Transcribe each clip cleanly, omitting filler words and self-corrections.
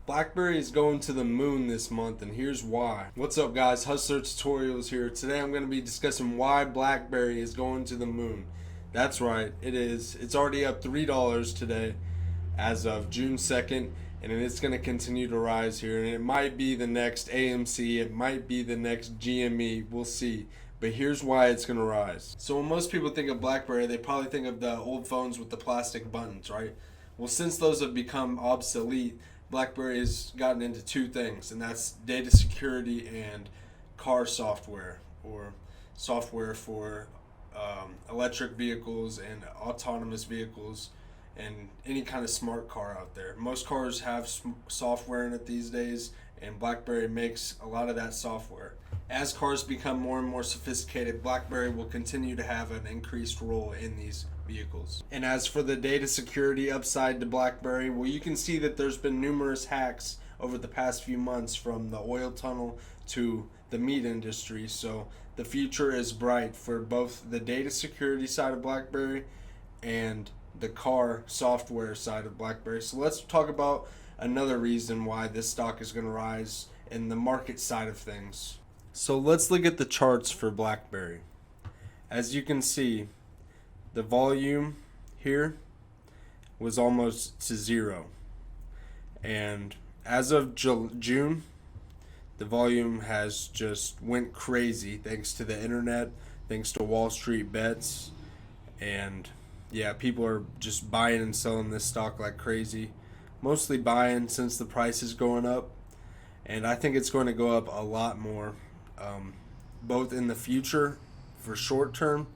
Blackberry is going to the moon this month, and here's why. What's up, guys? Hustler Tutorials here. Today I'm going to be discussing why Blackberry is going to the moon. That's right, it is. It's already up $3 today as of June 2nd, and it's going to continue to rise here. And it might be the next AMC, it might be the next GME, we'll see. But here's why it's going to rise. So when most people think of Blackberry, they probably think of the old phones with the plastic buttons, right? Well, since those have become obsolete, BlackBerry has gotten into two things, and that's data security and car software, or software for electric vehicles and autonomous vehicles and any kind of smart car out there. Most cars have software in it these days, and BlackBerry makes a lot of that software. As cars become more and more sophisticated, BlackBerry will continue to have an increased role in these vehicles. And as for the data security upside to BlackBerry, well, you can see that there's been numerous hacks over the past few months, from the oil tunnel to the meat industry. So the future is bright for both the data security side of BlackBerry and the car software side of BlackBerry. So let's talk about another reason why this stock is going to rise in the market side of things. So let's look at the charts for BlackBerry. As you can see, the volume here was almost to zero, and as of June, the volume has just went crazy thanks to the internet, thanks to Wall Street bets, and yeah, people are just buying and selling this stock like crazy. Mostly buying since the price is going up, and I think it's going to go up a lot more, both in the future for short term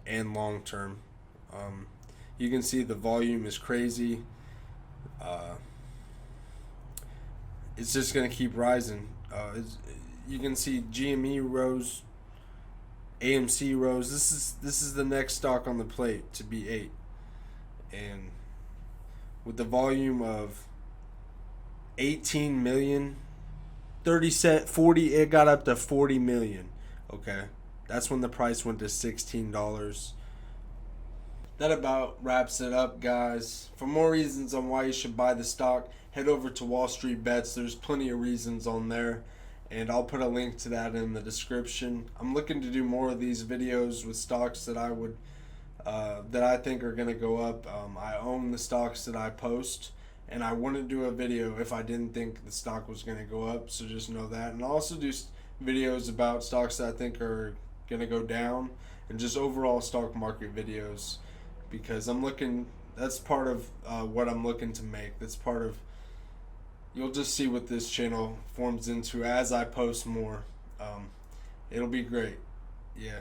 and long term. You can see the volume is crazy. It's just going to keep rising. You can see GME rose, AMC rose. This is the next stock on the plate to be 8, and with the volume of 18 million, 40, it got up to 40 million. Okay, that's when the price went to $16. That about wraps it up, guys. For more reasons on why you should buy the stock, head over to Wall Street Bets. There's plenty of reasons on there, and I'll put a link to that in the description. I'm looking to do more of these videos with stocks that I think are going to go up. I own the stocks that I post, and I wouldn't do a video if I didn't think the stock was going to go up, so just know that. And I'll also do videos about stocks that I think are going to go down, and just overall stock market videos, because that's part of what I'm looking to make. That's part of, you'll just see what this channel forms into as I post more. It'll be great. Yeah.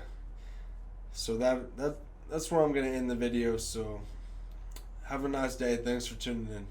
So that's where I'm going to end the video. So have a nice day. Thanks for tuning in.